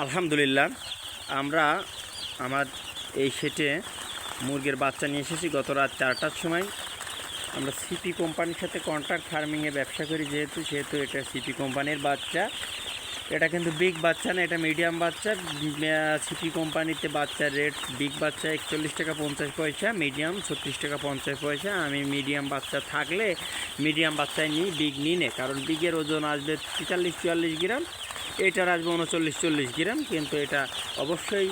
আলহামদুলিল্লাহ, আমরা আমার এই সেটে মুরগির বাচ্চা নিয়ে এসেছি গত রাত 4টার সময়। আমরা সিপি কোম্পানির সাথে কন্ট্রাক্ট ফার্মিংয়ে ব্যবসা করি, সেহেতু এটা সিপি কোম্পানির বাচ্চা। এটা কিন্তু বিগ বাচ্চা না, এটা মিডিয়াম বাচ্চা। সিপি কোম্পানিতে বাচ্চার রেট বিগ বাচ্চা 41 টাকা 50 পয়সা, মিডিয়াম 36 টাকা 50 পয়সা। আমি মিডিয়াম বাচ্চা থাকলে মিডিয়াম বাচ্চায় নিই, বিগ নিই না, কারণ বিগের ওজন আসবে 43-44 গ্রাম, এটার আসবে 39-40 গ্রাম। কিন্তু এটা অবশ্যই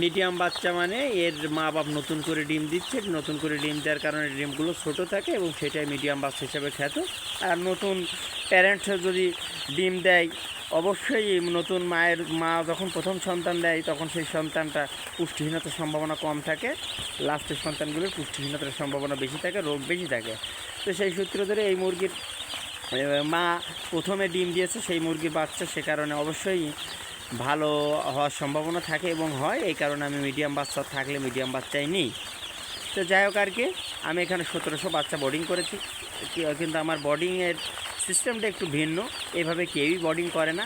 মিডিয়াম বাচ্চা, মানে এর মা বাপ নতুন করে ডিম দিচ্ছে, নতুন করে ডিম দেওয়ার কারণে ডিমগুলো ছোটো থাকে এবং সেটাই মিডিয়াম বাচ্চা হিসাবে খ্যাত। আর নতুন প্যারেন্টস যদি ডিম দেয়, অবশ্যই নতুন মা যখন প্রথম সন্তান দেয় তখন সেই সন্তানটা পুষ্টিহীনতার সম্ভাবনা কম থাকে, লাস্টের সন্তানগুলোর পুষ্টিহীনতার সম্ভাবনা বেশি থাকে, রোগ বেশি থাকে। তো সেই সূত্র ধরে এই মুরগির মা প্রথমে ডিম দিয়েছে সেই মুরগির বাচ্চা, সে কারণে অবশ্যই ভালো হওয়ার সম্ভাবনা থাকে এবং হয়। এই কারণে আমি মিডিয়াম বাচ্চা থাকলে মিডিয়াম বাচ্চাই নিই। তো যাই হোক আর কি, আমি এখানে 1700 বাচ্চা বোর্ডিং করেছি, কিন্তু আমার বোর্ডিংয়ের সিস্টেমটা একটু ভিন্ন। এভাবে কেউই বোর্ডিং করে না,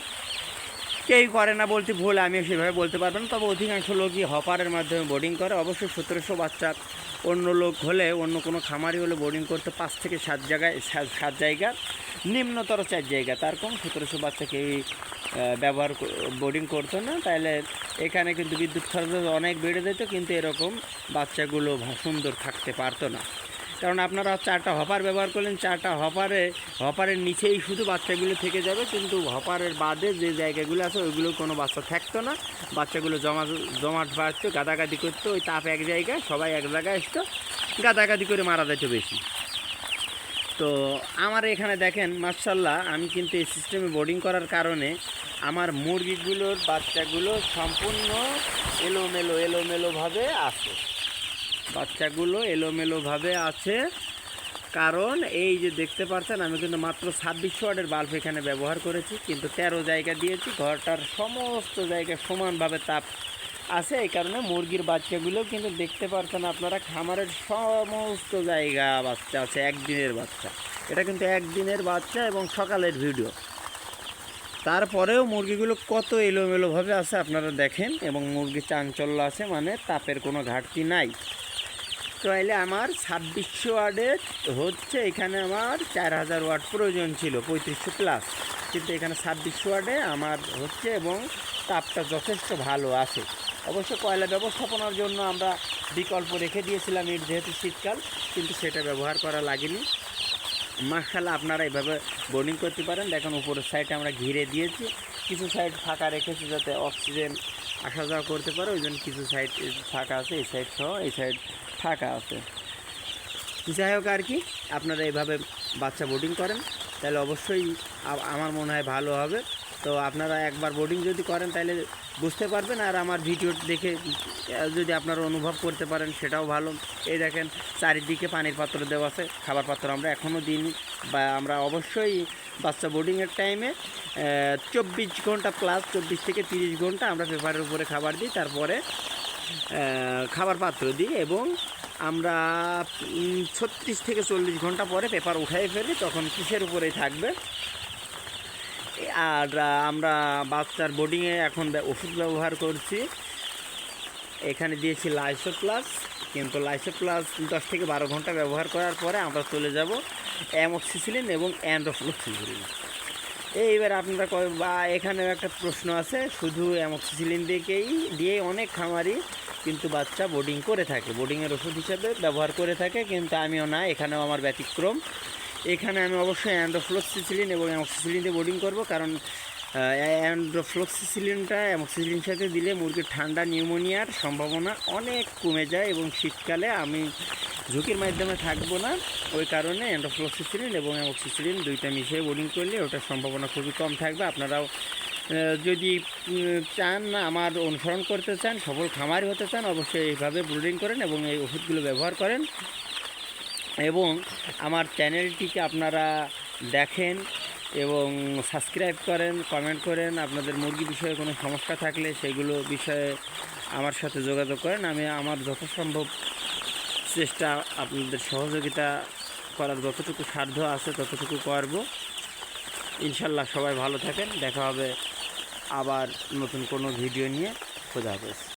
বলতে ভুল, আমিও সেভাবে বলতে পারবো না। তবে অধিকাংশ লোকই হপারের মাধ্যমে বোর্ডিং করে। অবশ্যই 1700 বাচ্চা অন্য লোক হলে, অন্য কোনো খামারি হলে বোর্ডিং করতে 5 থেকে 7 জায়গায়, 7 জায়গা, নিম্নতর 4 জায়গা, তার কম 1700 বাচ্চা কেউই বোর্ডিং করতো না। তাহলে এখানে কিন্তু বিদ্যুৎ খরচ অনেক বেড়ে যেত, কিন্তু এরকম বাচ্চাগুলো সুন্দর থাকতে পারতো না। কারণ আপনারা 4টা হপার ব্যবহার করলেন, 4টা হপারের নিচেই শুধু বাচ্চাগুলো থেকে যাবে, কিন্তু হপারের বাদে যে জায়গাগুলো আছে ওইগুলো কোনো বাচ্চা থাকতো না। বাচ্চাগুলো জমাট বাড়তো, গাদাগাদি করতো, ওই তাপ এক জায়গায়, সবাই এক জায়গায় আসতো, গাদাগাদি করে মারা যেত বেশি। তো আমার এখানে দেখেন মাশাআল্লাহ, আমি কিন্তু এই সিস্টেমে বোর্ডিং করার কারণে আমার মুরগিগুলোর বাচ্চাগুলো সম্পূর্ণ এলোমেলোভাবে আছে। বাচ্চাগুলো এলোমেলোভাবে আছে, কারণ এই যে দেখতে পাচ্ছেন আমি কিন্তু মাত্র 2600 ওয়াটের বাল্ব এখানে ব্যবহার করেছি, কিন্তু 13 জায়গা দিয়েছি। ঘরটার সমস্ত জায়গায় সমানভাবে তাপ আছে, এই কারণে মুরগির বাচ্চাগুলো কিন্তু দেখতে পাচ্ছেন আপনারা, খামারের সমস্ত জায়গা বাচ্চা আছে। একদিনের বাচ্চা, এটা কিন্তু একদিনের বাচ্চা এবং সকালের ভিডিও। তারপরেও মুরগিগুলো কত এলোমেলোভাবে আছে আপনারা দেখেন, এবং মুরগি চাঞ্চল্য আছে, মানে তাপের কোনো ঘাটতি নাই। তাইলে আমার 2600 ওয়াটের হচ্ছে, এখানে আমার 4000 ওয়াট প্রয়োজন ছিল, 3500 প্লাস, কিন্তু এখানে 2600 ওয়াটে আমার হচ্ছে এবং তাপটা যথেষ্ট ভালো আছে। অবশ্য কয়লা ব্যবস্থাপনার জন্য আমরা বিকল্প রেখে দিয়েছিলাম, এর যেহেতু শীতকাল, কিন্তু সেটা ব্যবহার করা লাগেনি। মাশাআল্লাহ, আপনারা এইভাবে বোর্ডিং করতে পারেন। দেখুন উপরের সাইডে আমরা ঘিরে দিয়েছি, কিছু সাইড ফাঁকা রেখেছি যাতে অক্সিজেন আসা যাওয়া করতে পারে, ওই জন্য কিছু সাইড ফাঁকা আছে, এই সাইড সহ এই সাইড ফাঁকা আছে। যাই হোক আর কি, আপনারা এইভাবে বাচ্চা বোর্ডিং করেন তাহলে অবশ্যই আমার মনে হয় ভালো হবে। তো আপনারা একবার বোর্ডিং যদি করেন তাহলে বুঝতে পারবেন, আর আমার ভিডিও দেখে যদি আপনারা অনুভব করতে পারেন সেটাও ভালো। এই দেখেন চারিদিকে পানির পাত্র দেওয়া আছে, খাবার পাত্র আমরা এখনও দিইনি। বা আমরা অবশ্যই বাচ্চা বোর্ডিংয়ের টাইমে 24 ঘন্টা প্লাস 24 থেকে 30 ঘন্টা আমরা পেপারের উপরে খাবার দিই, তারপরে খাবার পাত্র দিই, এবং আমরা 36 থেকে 40 ঘন্টা পরে পেপার উঠাই ফেলি, তখন কিসের উপরেই থাকবে। আর আমরা বাচ্চার বোর্ডিংয়ে এখন ওষুধ ব্যবহার করছি, এখানে দিয়েছি লাইসো প্লাস, কিন্তু লাইসো প্লাস 10 থেকে 12 ঘন্টা ব্যবহার করার পরে আমরা চলে যাব অ্যামক্সিসিলিন এবং অ্যান্ড্রোফ্লুক্সিসিলিন। এইবার আপনারা বা এখানে একটা প্রশ্ন আছে, শুধু অ্যামক্সিসিলিন দিয়ে অনেক খামারি কিন্তু বাচ্চা বোর্ডিং করে থাকে, বোর্ডিংয়ের ওষুধ হিসাবে ব্যবহার করে থাকে, কিন্তু আমিও না, এখানেও আমার ব্যতিক্রম। এখানে আমি অবশ্যই অ্যান্ড্রোফ্লুক্সিসিলিন এবং অ্যামক্সিসিলিন দিয়ে বোর্ডিং করব, কারণ অ্যান্ড্রোফ্লুক্সিসিলিনটা অ্যামক্সিসিলিনের সাথে দিলে মুরগির ঠান্ডা নিউমোনিয়ার সম্ভাবনা অনেক কমে যায়, এবং শীতকালে আমি ঝুঁকির মাধ্যমে থাকবো না। ওই কারণে অ্যান্ড্রোফ্লুক্সিসিলিন এবং অ্যামক্সিসিলিন দুইটা মিশিয়ে বোর্ডিং করলে ওটার সম্ভাবনা খুবই কম থাকবে। আপনারাও যদি চান, আমার অনুসরণ করতে চান, সফল খামারি হতে চান, অবশ্যই এইভাবে ব্রিডিং করেন এবং এই ওষুধগুলো ব্যবহার করেন, এবং আমার চ্যানেলটিকে আপনারা দেখেন এবং সাবস্ক্রাইব করেন, কমেন্ট করেন। আপনাদের মুরগি বিষয়ে কোনো সমস্যা থাকলে সেগুলো বিষয়ে আমার সাথে যোগাযোগ করেন। আমি আমার যথাসম্ভব চেষ্টা, আপনাদের সহযোগিতা করার যতটুকু সাধ্য আছে ততটুকু করব। ইনশাল্লাহ সবাই ভালো থাকেন, দেখা হবে আবার নতুন কোনো ভিডিও নিয়ে খোদা হাফেজ।